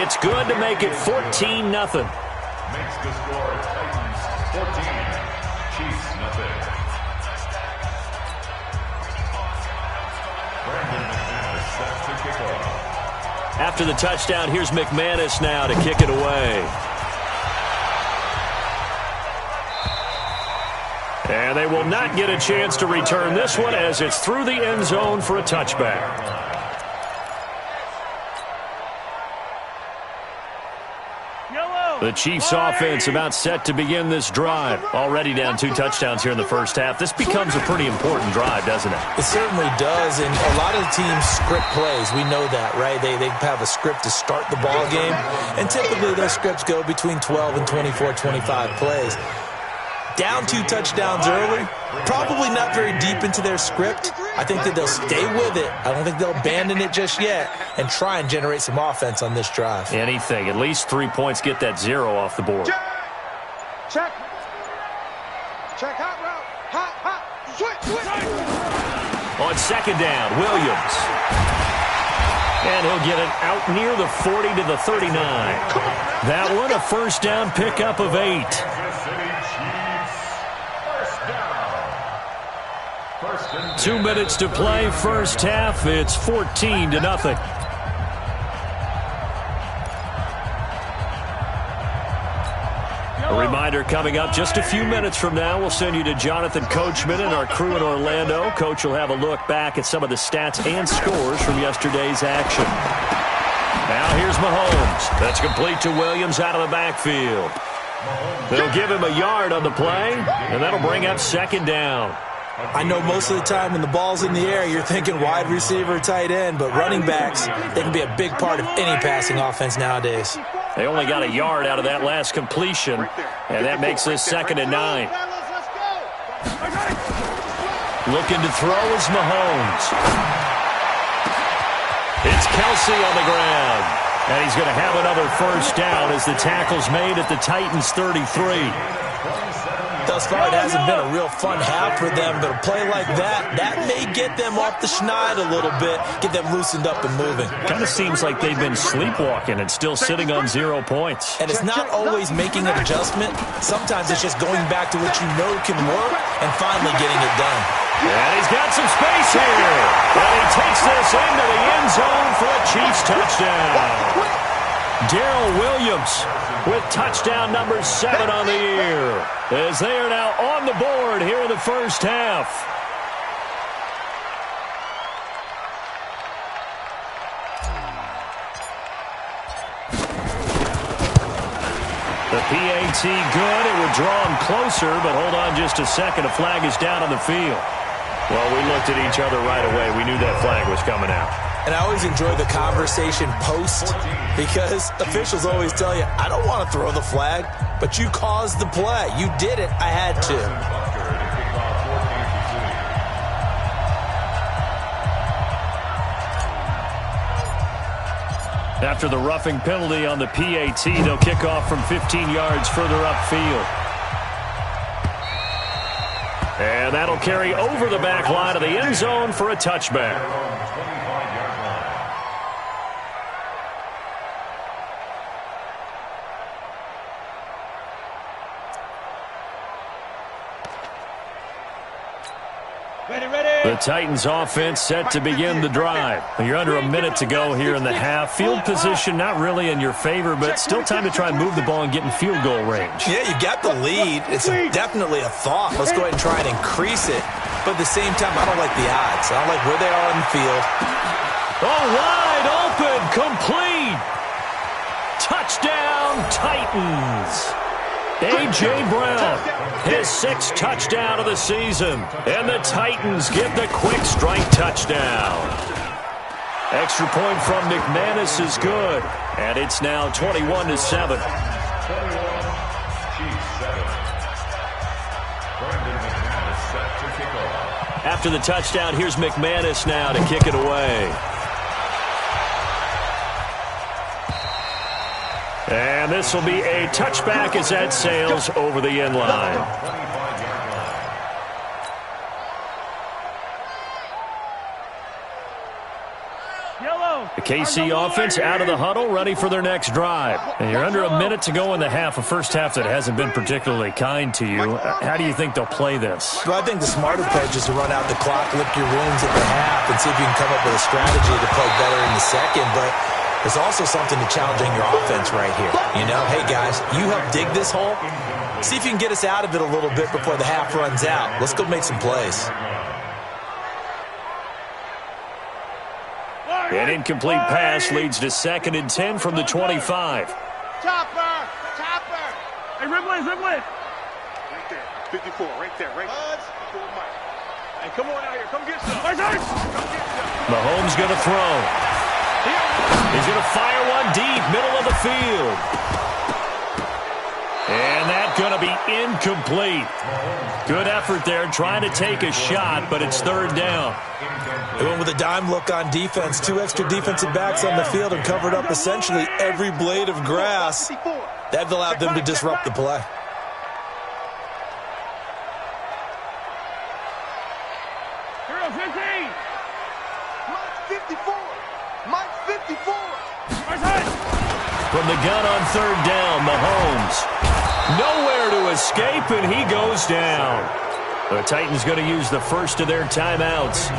It's good to make it 14-0. Makes the score Titans 14, Chiefs nothing. Brandon McManus set to kick off. After the touchdown, here's McManus now to kick it away. And they will not get a chance to return this one as it's through the end zone for a touchback. The Chiefs offense about set to begin this drive. Already down 2 touchdowns here in the first half. This becomes a pretty important drive, doesn't it? It certainly does, and a lot of the teams script plays. We know that, right? They have a script to start the ball game, and typically those scripts go between 12 and 24, 25 plays. Down 2 touchdowns early, probably not very deep into their script. I think that they'll stay with it. I don't think they'll abandon it just yet and try and generate some offense on this drive. Anything. At least 3 points, get that 0 off the board. Check. Hot route. Hot. Switch. On second down, Williams. And he'll get it out near the 40 to the 39. That one a first down pickup of 8. 2 minutes to play, first half. It's 14-0. A reminder coming up just a few minutes from now. We'll send you to Jonathan Coachman and our crew in Orlando. Coach will have a look back at some of the stats and scores from yesterday's action. Now here's Mahomes. That's complete to Williams out of the backfield. They'll give him a yard on the play, and that'll bring up second down. I know most of the time when the ball's in the air, you're thinking wide receiver, tight end, but running backs, they can be a big part of any passing offense nowadays. They only got a yard out of that last completion, and that makes this 2nd and 9. Looking to throw is Mahomes. It's Kelsey on the ground, and he's going to have another first down as the tackle's made at the Titans' 33. Thus far, it hasn't been a real fun half for them, but a play like that may get them off the schneid a little bit, get them loosened up and moving. Kind of seems like they've been sleepwalking and still sitting on 0 points. And it's not always making an adjustment. Sometimes it's just going back to what you know can work and finally getting it done. And he's got some space here. And he takes this into the end zone for a Chiefs touchdown. Darrell Williams with touchdown number 7 on the year, as they are now on the board here in the first half. The PAT good. It would draw him closer, but hold on just a second. A flag is down on the field. Well, we looked at each other right away. We knew that flag was coming out. And I always enjoy the conversation post because officials always tell you, I don't want to throw the flag, but you caused the play. You did it. I had to. After the roughing penalty on the PAT, they'll kick off from 15 yards further upfield. And that'll carry over the back line of the end zone for a touchback. The Titans offense set to begin the drive. You're under a minute to go here in the half. Field position not really in your favor, but still time to try and move the ball and get in field goal range. Yeah, you got the lead. It's definitely a thought. Let's go ahead and try and increase it. But at the same time, I don't like the odds. I don't like where they are on the field. Oh, wide open, complete. Touchdown, Titans. A.J. Brown, his 6th touchdown of the season. And the Titans get the quick strike touchdown. Extra point from McManus is good. And it's now 21-7. After the touchdown, here's McManus now to kick it away. And this will be a touchback as that sails over the end line. The KC offense out of the huddle, ready for their next drive. And you're under a minute to go in the half, a first half that hasn't been particularly kind to you. How do you think they'll play this? Well, I think the smart approach is to run out the clock, lick your wounds at the half, and see if you can come up with a strategy to play better in the second. But there's also something to challenging your offense right here. You know, hey, guys, you help dig this hole. See if you can get us out of it a little bit before the half runs out. Let's go make some plays. An incomplete pass leads to 2nd and 10 from the 25. Chopper! Hey, Rimley! Right there, 54, right there, right there. Hey, come on out here, come get some. Mahomes going to throw. He's going to fire one deep, middle of the field. And that's going to be incomplete. Good effort there, trying to take a shot, but it's 3rd down. They went with a dime look on defense. 2 extra defensive backs on the field and covered up essentially every blade of grass. That allowed them to disrupt the play. Hero 15! Mike 54! From the gun on 3rd down, Mahomes. Nowhere to escape, and he goes down. The Titans going to use the first of their timeouts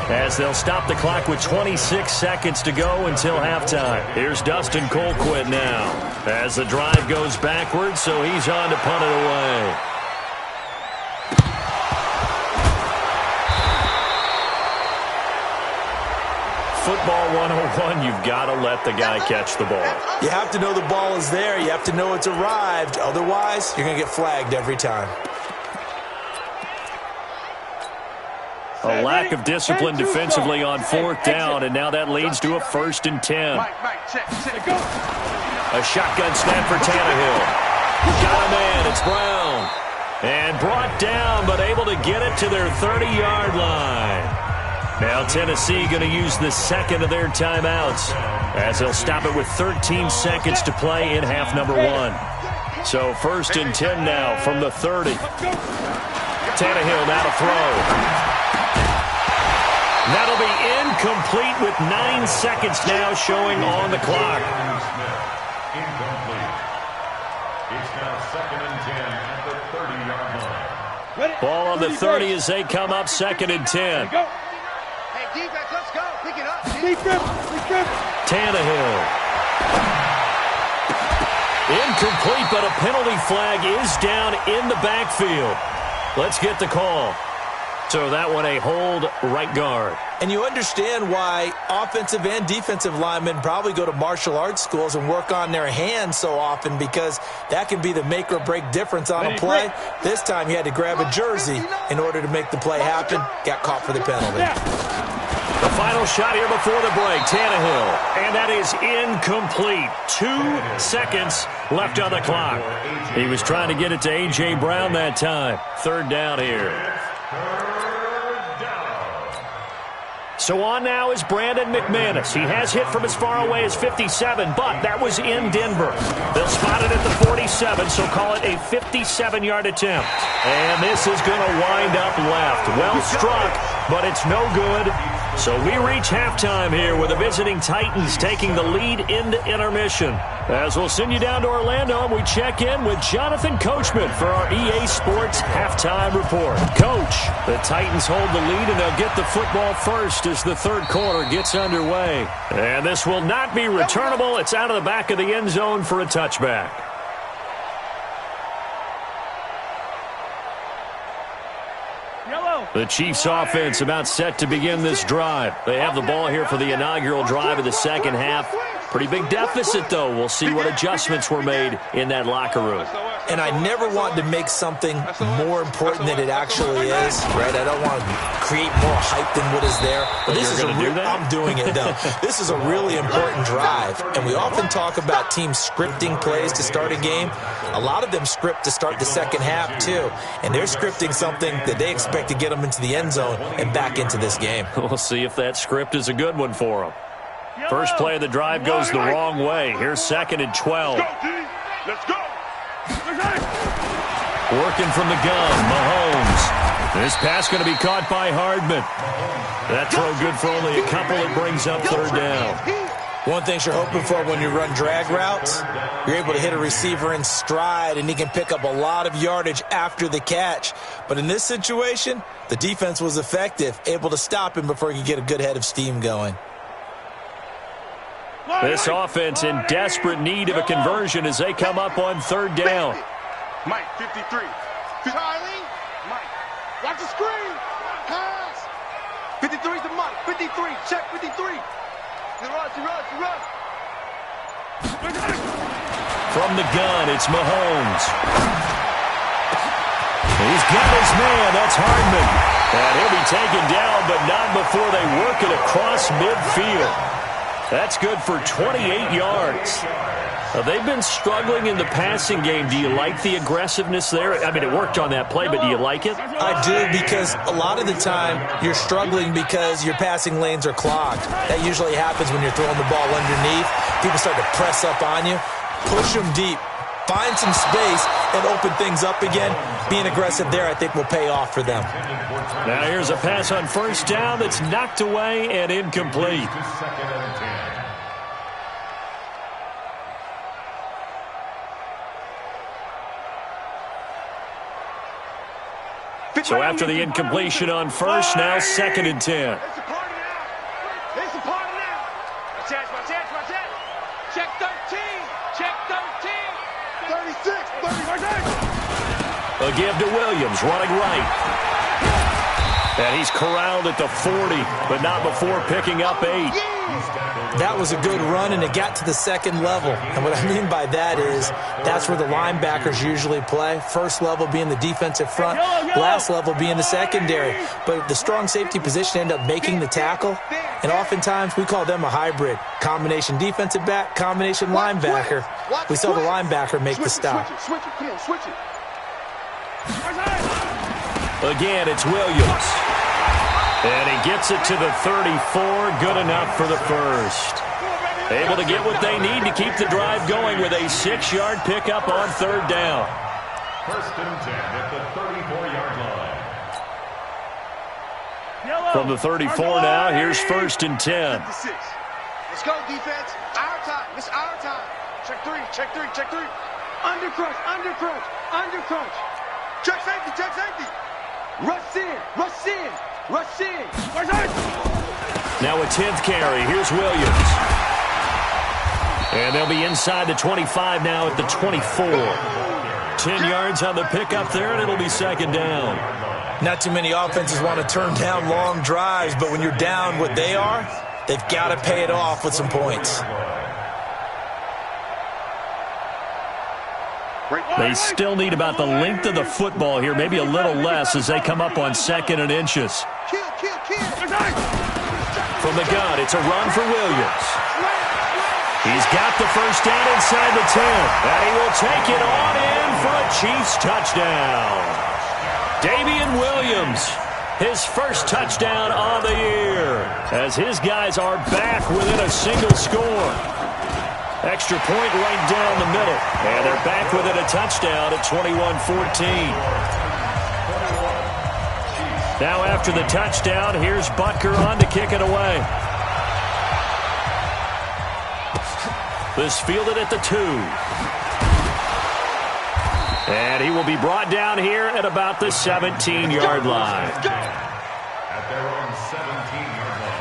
as they'll stop the clock with 26 seconds to go until halftime. Here's Dustin Colquitt now as the drive goes backwards, so he's on to punt it away. Football 101, you've got to let the guy catch the ball. You have to know the ball is there. You have to know it's arrived. Otherwise, you're going to get flagged every time. A lack of discipline defensively on 4th down, and now that leads to a 1st and 10. A shotgun snap for Tannehill. Got a man, it's Brown. And brought down, but able to get it to their 30-yard line. Now Tennessee going to use the 2nd of their timeouts as they'll stop it with 13 seconds to play in half number 1. So 1st and 10 now from the 30. Tannehill now to throw. That'll be incomplete with 9 seconds now showing on the clock. Incomplete. It's now 2nd and 10 at the 30-yard line. Ball on the 30 as they come up 2nd and 10. Hey, defense, let's go. Pick it up. Tannehill. Incomplete, but a penalty flag is down in the backfield. Let's get the call. So that one a hold right guard. And you understand why offensive and defensive linemen probably go to martial arts schools and work on their hands so often, because that can be the make or break difference on a play. This time he had to grab a jersey in order to make the play happen. Got caught for the penalty. The final shot here before the break, Tannehill. And that is incomplete. 2 seconds left on the clock. He was trying to get it to A.J. Brown that time. 3rd down here. So on now is Brandon McManus. He has hit from as far away as 57, but that was in Denver. They'll spot it at the 47, so call it a 57-yard attempt. And this is going to wind up left. Well struck, but it's no good. So we reach halftime here with the visiting Titans taking the lead into intermission. As we'll send you down to Orlando, and we check in with Jonathan Coachman for our EA Sports Halftime Report. Coach, the Titans hold the lead, and they'll get the football first as the 3rd quarter gets underway. And this will not be returnable. It's out of the back of the end zone for a touchback. The Chiefs offense about set to begin this drive. They have the ball here for the inaugural drive of the 2nd half. Pretty big deficit, though. We'll see what adjustments were made in that locker room. And I never want to make something more important than it actually is, right? I don't want to create more hype than what is there. But this is I'm doing it, though. This is a really important drive. And we often talk about teams scripting plays to start a game. A lot of them script to start the 2nd half, too. And they're scripting something that they expect to get them into the end zone and back into this game. We'll see if that script is a good one for them. First play of the drive goes the wrong way. Here's 2nd and 12. Let's go. Working from the gun, Mahomes. This pass going to be caught by Hardman. That throw good for only a couple. It brings up third down. One thing you're hoping for when you run drag routes, you're able to hit a receiver in stride, and he can pick up a lot of yardage after the catch. But in this situation, the defense was effective, able to stop him before he could get a good head of steam going. This offense in desperate need of a conversion as they come up on third down. Mike, 53. Charlie. Mike. Watch the screen. Pass. 53's the Mike. 53. Check 53. He runs. From the gun, it's Mahomes. He's got his man. That's Hardman. And he'll be taken down, but not before they work it across midfield. That's good for 28 yards. They've been struggling in the passing game. Do you like the aggressiveness there? I mean, it worked on that play, but do you like it? I do, because a lot of the time you're struggling because your passing lanes are clogged. That usually happens when you're throwing the ball underneath. People start to press up on you. Push them deep. Find some space and open things up again. Being aggressive there, I think, will pay off for them. Now here's a pass on first down that's knocked away and incomplete. So after the incompletion on first, now 2nd and 10. It's a party now. My chance. Check 13. Check 13. 36. A give to Williams, running right. And he's corralled at the 40, but not before picking up 8. That was a good run, and it got to the second level. And what I mean by that is that's where the linebackers usually play. First level being the defensive front, last level being the secondary. But the strong safety position ended up making the tackle, and oftentimes we call them a hybrid. Combination defensive back, combination linebacker. We saw the linebacker make the stop. Switch it. Come on, switch it. Again, it's Williams. And he gets it to the 34. Good enough for the first. Able to get what they need to keep the drive going with a 6-yard pickup on third down. 1st and 10 at the 34-yard line. From the 34 now, here's 1st and 10. 56. Let's go, defense. Our time. It's our time. Check 3. Under crunch. Check safety. Rush in. Now a 10th carry. Here's Williams. And they'll be inside the 25 now at the 24. 10 yards on the pickup there, and it'll be 2nd down. Not too many offenses want to turn down long drives, but when you're down what they are, they've got to pay it off with some points. They still need about the length of the football here, maybe a little less as they come up on 2nd and inches. From the gun, it's a run for Williams. He's got the first down inside the 10, and he will take it on in for a Chiefs touchdown. Damian Williams, his first touchdown on the year, as his guys are back within a single score. Extra point right down the middle. And they're back within a touchdown at 21-14. Now after the touchdown, here's Butker on to kick it away. This fielded at the 2. And he will be brought down here at about the 17-yard line. At their own 17-yard line.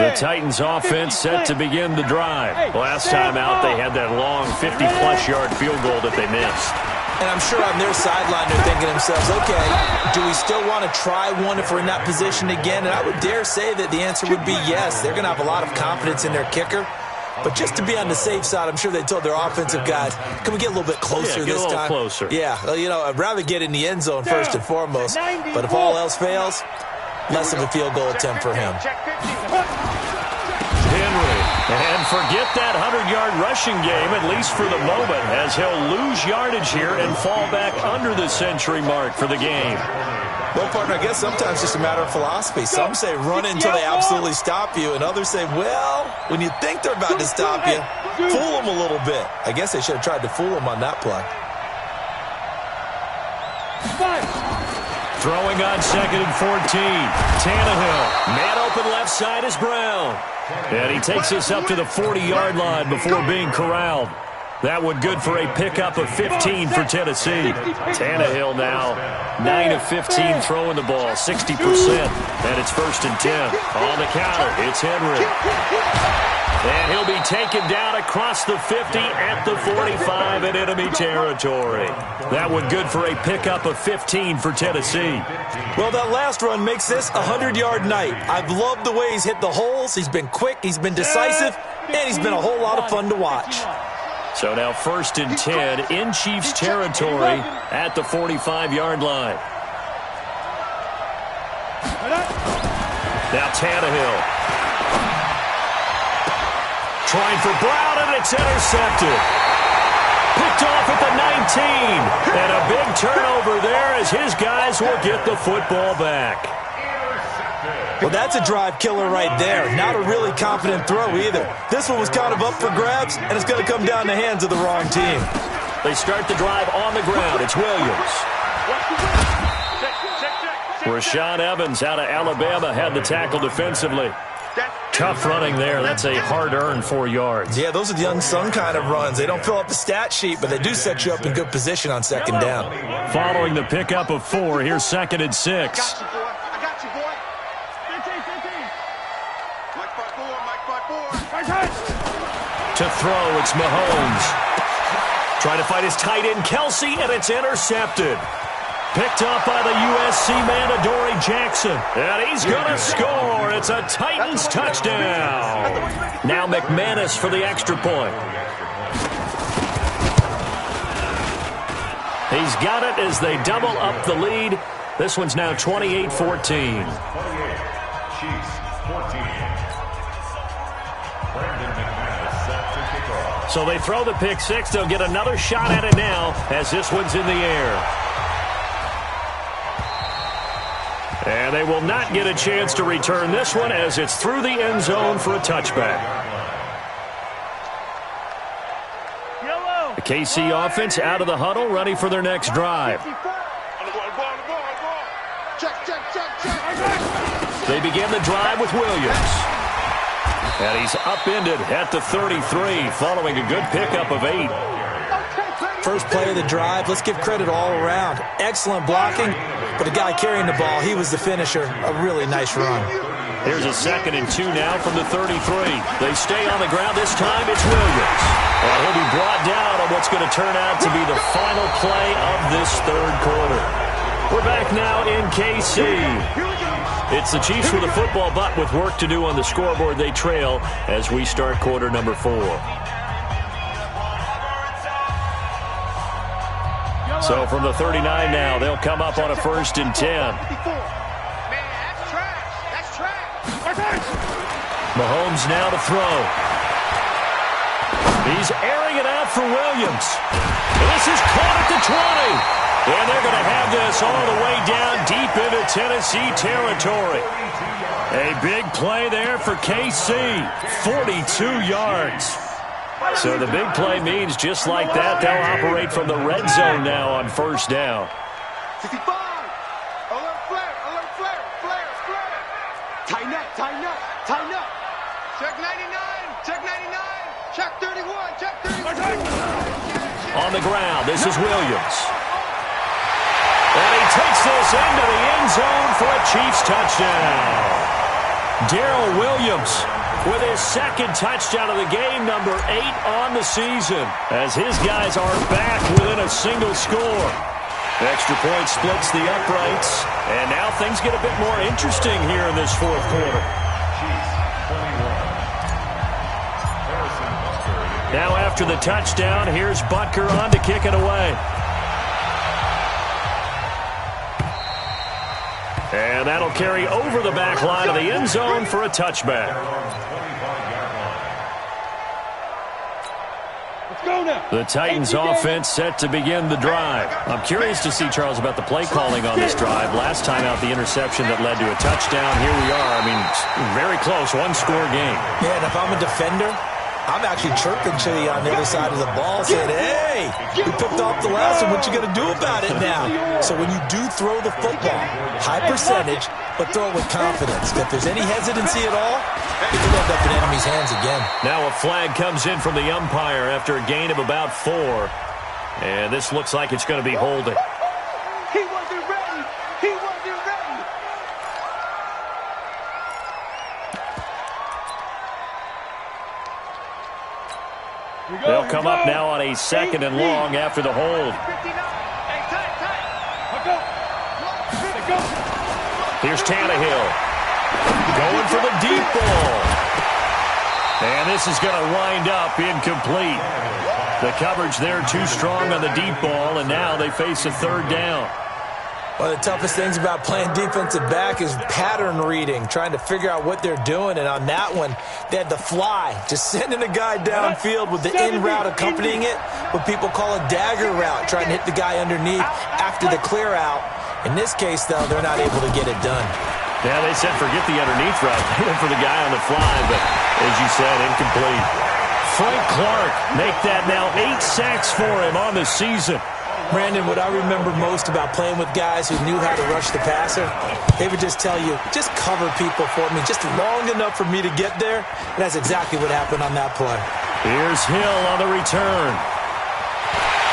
The Titans offense set to begin the drive. Last time out, they had that long 50-plus yard field goal that they missed. And I'm sure on their sideline they're thinking to themselves, okay, do we still want to try one if we're in that position again? And I would dare say that the answer would be yes. They're going to have a lot of confidence in their kicker. But just to be on the safe side, I'm sure they told their offensive guys, can we get a little bit closer this time? Closer. Yeah, you know, I'd rather get in the end zone first and foremost. But if all else fails, less of a field goal attempt for him. Henry. And forget that 100-yard rushing game, at least for the moment, as he'll lose yardage here and fall back under the century mark for the game. Well, partner, I guess sometimes it's just a matter of philosophy. Some say run until they absolutely stop you, and others say, well, when you think they're about to stop you, fool them a little bit. I guess they should have tried to fool them on that play. Throwing on 2nd and 14. Tannehill. Man open left side is Brown. And he takes us up to the 40-yard line before being corralled. That one good for a pickup of 15 for Tennessee. Tannehill now 9 of 15 throwing the ball, 60%. And it's 1st and 10. On the counter, it's Henry. And he'll be taken down across the 50 at the 45 in enemy territory. That one good for a pickup of 15 for Tennessee. Well, that last run makes this a 100-yard night. I've loved the way he's hit the holes. He's been quick, he's been decisive, and he's been a whole lot of fun to watch. So now 1st and 10 in Chiefs territory at the 45-yard line. Now Tannehill. Trying for Brown, and it's intercepted. Picked off at the 19. And a big turnover there as his guys will get the football back. Well, that's a drive killer right there. Not a really confident throw either. This one was kind of up for grabs, and it's going to come down the hands of the wrong team. They start the drive on the ground. It's Williams. Rashaan Evans out of Alabama had the tackle defensively. Tough running there. That's a hard-earned 4 yards. Yeah, those are the unsung kind of runs. They don't fill up the stat sheet, but they do set you up in good position on 2nd down. Following the pickup of 4, here's 2nd and 6. To throw, it's Mahomes. Trying to find his tight end, Kelsey, and it's intercepted. Picked up by the USC man, Adoree Jackson. And he's going to score. It's a Titans touchdown. Now McManus for the extra point. He's got it as they double up the lead. This one's now 28-14. 28, Chiefs 14. So they throw the pick six. They'll get another shot at it now as this one's in the air. And they will not get a chance to return this one as it's through the end zone for a touchback. The KC offense out of the huddle, ready for their next drive. They begin the drive with Williams. And he's upended at the 33 following a good pickup of 8. First play of the drive, let's give credit all around. Excellent blocking, but the guy carrying the ball, he was the finisher. A really nice run. Here's a 2nd and 2 now from the 33. They stay on the ground. This time it's Williams. And he'll be brought down on what's going to turn out to be the final play of this third quarter. We're back now in KC. It's the Chiefs with a football, but with work to do on the scoreboard. They trail as we start quarter number 4. So from the 39 now, they'll come up on a 1st and 10. Mahomes now to throw. He's airing it out for Williams. This is caught at the 20. And they're going to have this all the way down deep into Tennessee territory. A big play there for KC. 42 yards. So the big play means just like that, they'll operate from the red zone now on 1st down. 55. Alert flare, alert flare, flare, flare. Tighten up, tighten up, tighten up. Check 99, check 99, check 31, check 31. On the ground, this is Williams. And he takes this into the end zone for a Chiefs touchdown. Darrell Williams with his 2nd touchdown of the game, number 8 on the season, as his guys are back within a single score. Extra point splits the uprights, and now things get a bit more interesting here in this 4th quarter. Now after the touchdown, here's Butker on to kick it away. And that'll carry over the back line of the end zone for a touchback. Let's go! The Titans offense set to begin the drive. I'm curious to see, Charles, about the play calling on this drive. Last time out, the interception that led to a touchdown. Here we are. I mean, very close, one-score game. Yeah, and if I'm a defender, I'm actually chirping to you on the other side of the ball saying, hey, you picked off the last one. What you going to do about it now? So when you do throw the football, high percentage, but throw it with confidence. If there's any hesitancy at all, it could end up in enemy's hands again. Now a flag comes in from the umpire after a gain of about 4. And this looks like it's going to be holding. He wasn't ready. He wasn't ready. They'll come up now on a 2nd and long after the hold. Here's Tannehill. Going for the deep ball. And this is going to wind up incomplete. The coverage there too strong on the deep ball, and now they face a 3rd down. One of the toughest things about playing defensive back is pattern reading, trying to figure out what they're doing. And on that one, they had the fly, just sending a guy downfield with the in route accompanying it, what people call a dagger route, trying to hit the guy underneath after the clear out. In this case, though, they're not able to get it done. Yeah, they said forget the underneath route. They went for the guy on the fly, but as you said, incomplete. Frank Clark make that now 8 sacks for him on the season. Brandon, what I remember most about playing with guys who knew how to rush the passer, they would just tell you, just cover people for me, just long enough for me to get there. And that's exactly what happened on that play. Here's Hill on the return.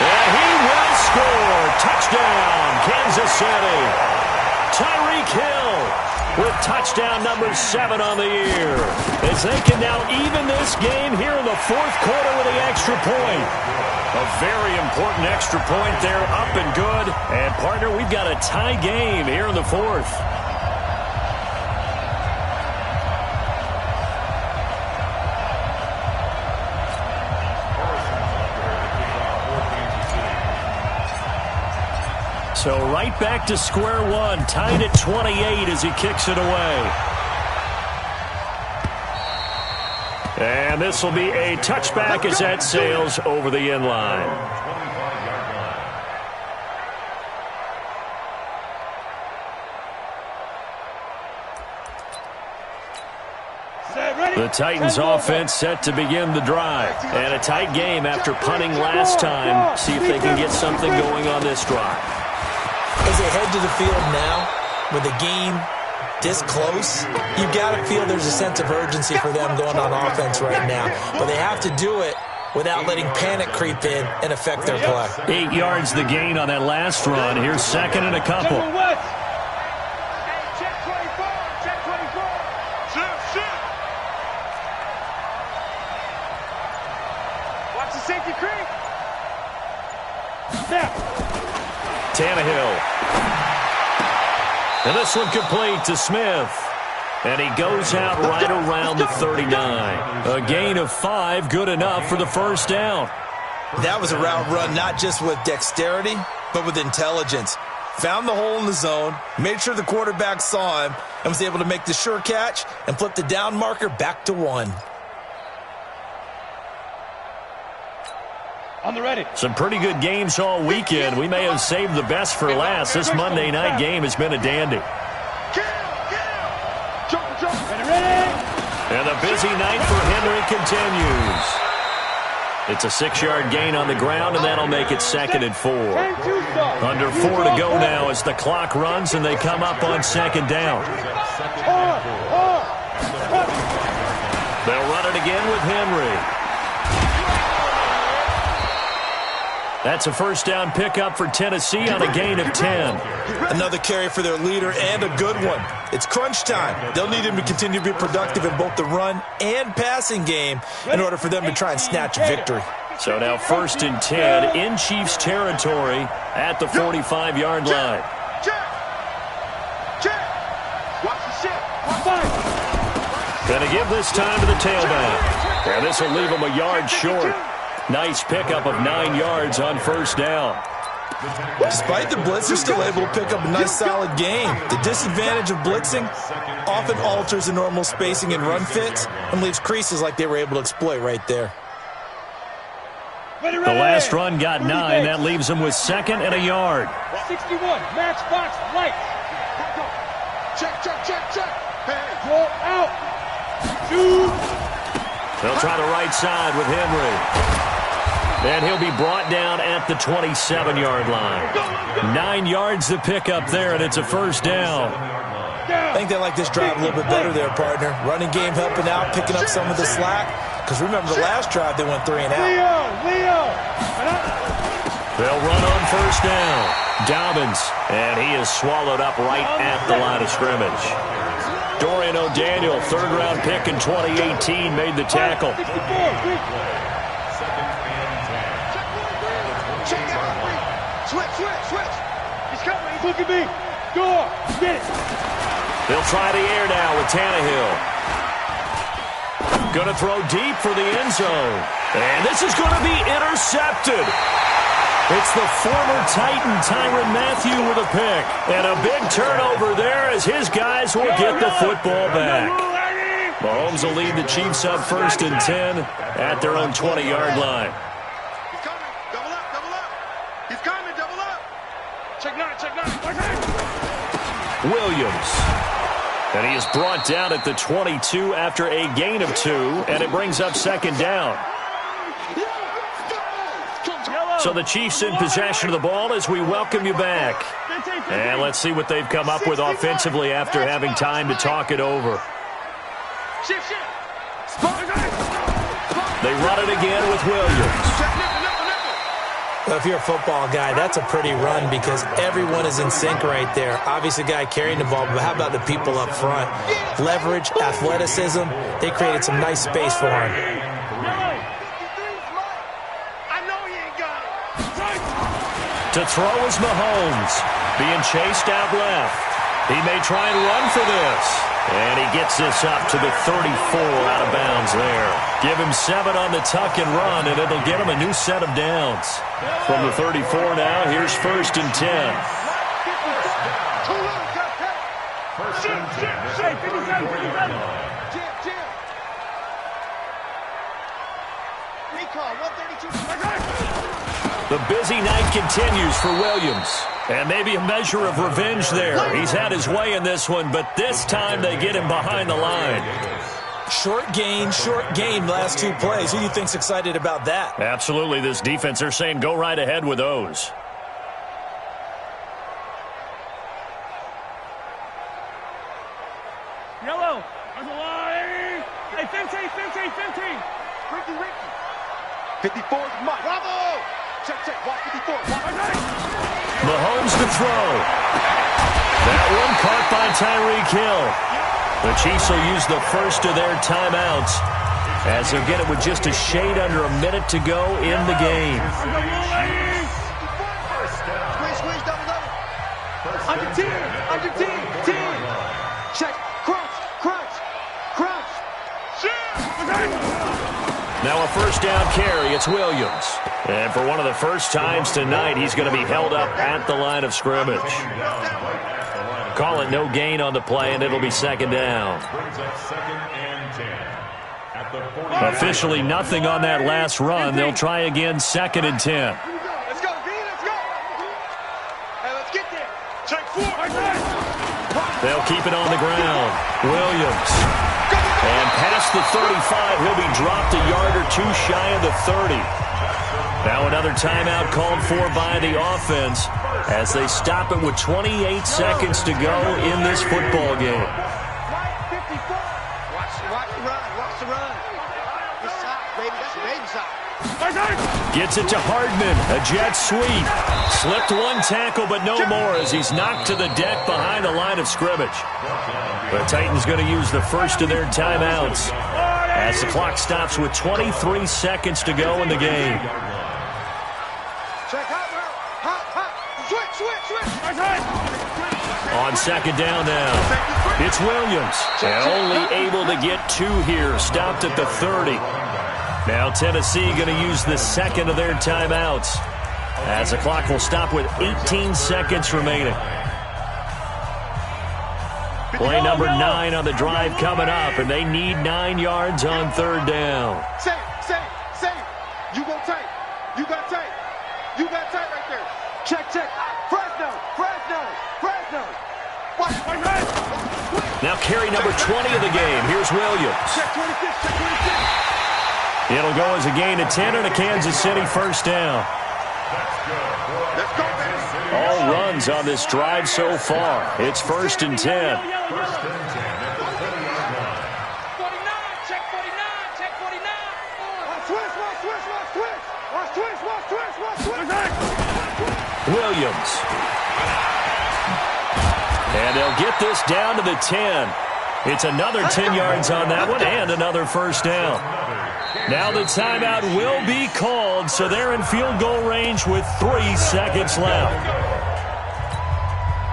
And he will score. Touchdown, Kansas City. Tyreek Hill with touchdown number 7 on the year. As they can now even this game here in the 4th quarter with the extra point. A very important extra point there, up and good. And, partner, we've got a tie game here in the 4th. So right back to square one, tied at 28 as he kicks it away. And this will be a touchback as that sails over the end line. The Titans offense set to begin the drive. And a tight game after punting last time. See if they can get something going on this drive. As they head to the field now, with the game this close, you've got to feel there's a sense of urgency for them going on offense right now. But they have to do it without letting panic creep in and affect their play. 8 yards the gain on that last run. Here's 2nd and a couple. Check 24. Check 24. Shoot. Watch the safety creep. Tannehill. And this one complete to Smith. And he goes out right around the 39. A gain of 5, good enough for the 1st down. That was a route run not just with dexterity, but with intelligence. Found the hole in the zone, made sure the quarterback saw him, and was able to make the sure catch and flip the down marker back to 1. On the ready. Some pretty good games all weekend. We may have saved the best for last. This Monday night game has been a dandy. And the busy night for Henry continues. It's a 6-yard gain on the ground, and that'll make it 2nd and 4. Under 4 to go now as the clock runs, and they come up on 2nd down. They'll run it again with Henry. That's a 1st down pickup for Tennessee on a gain of 10. Another carry for their leader and a good one. It's crunch time. They'll need him to continue to be productive in both the run and passing game in order for them to try and snatch a victory. So now 1st and 10 in Chiefs territory at the 45-yard line. Gonna give this time to the tailback. And this will leave him a yard short. Nice pickup of 9 yards on 1st down. Despite the blitz, they're still able to pick up a nice solid gain. The disadvantage of blitzing often alters the normal spacing and run fits and leaves creases like they were able to exploit right there. Ready, The ready. last run got 9. That leaves them with 2nd and a yard. 61. Matchbox light. Check, check, check, check. Hey. Roll out. Shoot. They'll try the right side with Henry. And he'll be brought down at the 27-yard line. 9 yards to pick up there, and it's a first down. I think they like this drive a little bit better there, partner. Running game helping out, picking up some of the slack. Because remember the last drive, they went 3 and out. Leo. They'll run on first down. Dobbins, and he is swallowed up right at the line of scrimmage. Dorian O'Daniel, 3rd-round pick in 2018, made the tackle. 64. Switch. He's coming. He's looking at me. Go. Get it. They'll try the air now with Tannehill. Going to throw deep for the end zone. And this is going to be intercepted. It's the former Titan Tyrann Mathieu with a pick. And a big turnover there as his guys will get the football back. Mahomes will lead the Chiefs up 1st and 10 at their own 20-yard line. He's coming. Double up. He's coming. Double up. Check 9. Williams. And he is brought down at the 22 after a gain of 2, and it brings up 2nd down. So the Chiefs in possession of the ball as we welcome you back. And let's see what they've come up with offensively after having time to talk it over. Shift. They run it again with Williams. Well, if you're a football guy, that's a pretty run because everyone is in sync right there. Obviously, the guy carrying the ball, but how about the people up front? Leverage, athleticism, they created some nice space for him. I know he ain't got it. To throw is Mahomes, being chased out left. He may try and run for this. And he gets this up to the 34 out of bounds there. Give him 7 on the tuck and run, and it'll get him a new set of downs. From the 34 now, here's 1st and 10. First and 10. 57. Jim. Recall, 132. The busy night continues for Williams. And maybe a measure of revenge there. He's had his way in this one, but this time they get him behind the line. Short game, last 2 plays. Who do you think's excited about that? Absolutely, this defense, they're saying go right ahead with those. Yellow. There's a line. Hey, 15. Ricky. 54 is Mike. Bravo. Check. Walk 54. Mahomes to throw. That one caught by Tyreek Hill. The Chiefs will use the first of their timeouts as they'll get it with just a shade under a minute to go in the game. Squeeze, double. Under 10. Check. Crunch. Now a first down carry. It's Williams. And for one of the first times tonight, he's going to be held up at the line of scrimmage. Call it no gain on the play, and it'll be 2nd down. Officially nothing on that last run. They'll try again 2nd and 10. Let's go, V. Hey, let's get there. Check 4. They'll keep it on the ground. Williams. And past the 35, he'll be dropped a yard or 2 shy of the 30. Now another timeout called for by the offense as they stop it with 28 seconds to go in this football game. Watch the run. This side, baby, that's a baby side. Gets it to Hardman, a jet sweep. Slipped one tackle, but no more as he's knocked to the deck behind the line of scrimmage. The Titans going to use the first of their timeouts as the clock stops with 23 seconds to go in the game. Check hot. Switch. On 2nd down now, it's Williams. And only able to get 2 here, stopped at the 30. Now Tennessee going to use the 2nd of their timeouts as the clock will stop with 18 seconds remaining. Play number 9 on the drive coming up, and they need 9 yards on 3rd down. Save. You gon' take. You got tight. You got tight right there. Check, check. Fresno, Fresno, Fresno. Watch my man. Now carry number 20 of the game. Here's Williams. Check 26, check 26. It'll go as a gain of 10 and a Kansas City first down. Let's go, baby. All runs on this drive so far. It's 1st and 10. First and 10 at the 30-yard line. 49, check 49, check 49. Watch twist, watch twist, watch twist. Watch twist, watch twist, watch twist. Williams. And they'll get this down to the 10. It's another 10 yards on that one and another first down. Now the timeout will be called, so they're in field goal range with 3 seconds left.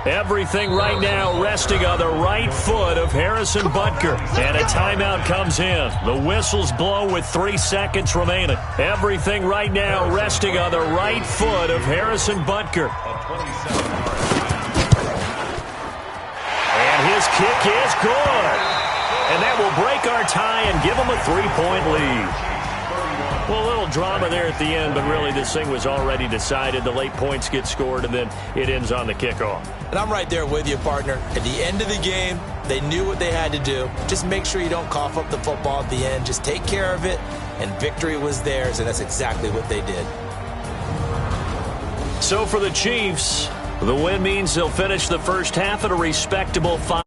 Everything right now resting on the right foot of Harrison Butker. And a timeout comes in. The whistles blow with 3 seconds remaining. Everything right now resting on the right foot of Harrison Butker. And his kick is good. And that will break our tie and give them a 3-point lead. Well, a little drama there at the end, but really this thing was already decided. The late points get scored, and then it ends on the kickoff. And I'm right there with you, partner. At the end of the game, they knew what they had to do. Just make sure you don't cough up the football at the end. Just take care of it, and victory was theirs, and that's exactly what they did. So for the Chiefs, the win means they'll finish the first half at a respectable 5.